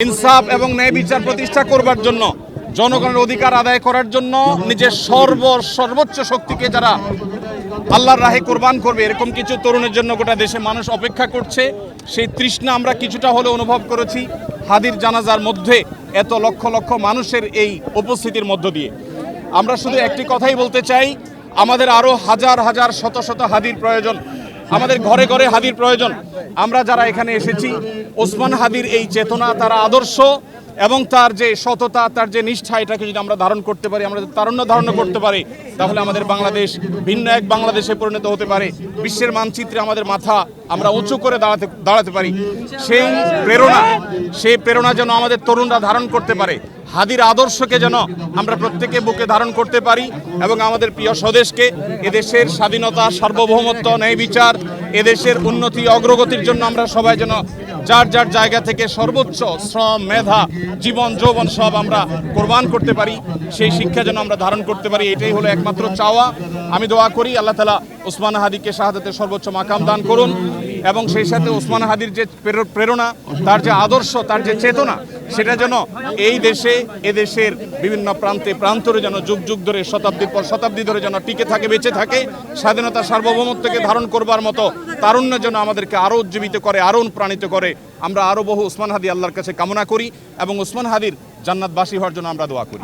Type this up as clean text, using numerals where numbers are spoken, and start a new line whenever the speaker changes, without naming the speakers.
ইনসাফ এবং ন্যায় বিচার প্রতিষ্ঠা করবার জন্য, জনগণের অধিকার আদায় করার জন্য নিজের সর্বোচ্চ শক্তিকে যারা আল্লাহর রাহে কোরবান করবে, এরকম কিছু তরুণের জন্য গোটা দেশে মানুষ অপেক্ষা করছে। সেই তৃষ্ণা আমরা কিছুটা হলে অনুভব করেছি হাদির জানাজার মধ্যে, এত লক্ষ লক্ষ মানুষের এই উপস্থিতির মধ্য দিয়ে। আমরা শুধু একটি কথাই বলতে চাই, আমাদের আরও হাজার হাজার শত শত হাদির প্রয়োজন, আমাদের ঘরে ঘরে হাদির প্রয়োজন। আমরা যারা এখানে এসেছি, ওসমান হাদির এই চেতনা, তার আদর্শ এবং তার যে সততা, তার যে নিষ্ঠা, এটাকে যদি আমরা ধারণ করতে পারি, আমরা যদি তারুণ্য ধারণ করতে পারি, তাহলে আমাদের বাংলাদেশ ভিন্ন এক বাংলাদেশে পরিণত হতে পারে। বিশ্বের মানচিত্রে আমাদের মাথা আমরা উঁচু করে দাঁড়াতে পারি। সেই প্রেরণা যেন আমাদের তরুণরা ধারণ করতে পারে। হাদির আদর্শকে যেন আমরা প্রত্যেকে বুকে ধারণ করতে পারি এবং আমাদের প্রিয় স্বদেশকে, এদেশের স্বাধীনতা, সার্বভৌমত্ব, ন্যায় বিচার, এদেশের উন্নতি অগ্রগতির জন্য আমরা সবাই যেন যার যার জায়গা থেকে সর্বোচ্চ শ্রম, মেধা, জীবন, যৌবন সব আমরা কোরবান করতে পারি। সেই শিক্ষা যেন আমরা ধারণ করতে পারি, এটাই হলো একমাত্র চাওয়া। আমি দোয়া করি আল্লাহ তাআলা ওসমান হাদিকে শাহাদাতের সর্বোচ্চ মাকাম দান করুন এবং সেই সাথে ওসমান হাদির যে প্রেরণা, তার যে আদর্শ, তার যে চেতনা, সেটা যেন এই দেশে, এদেশের বিভিন্ন প্রান্তে প্রান্তরে যেন যুগ যুগ ধরে, শতাব্দীর পর শতাব্দী ধরে যেন টিকে থাকে, বেঁচে থাকে। স্বাধীনতা, সার্বভৌমত্বকে ধারণ করবার মতো তারুণ্য যেন আমাদেরকে আরও উজ্জীবিত করে, আরও অনুপ্রাণিত করে। আমরা আরও বহু ওসমান হাদি আল্লাহর কাছে কামনা করি এবং ওসমান হাদির জান্নাতবাসী হওয়ার জন্য আমরা দোয়া করি।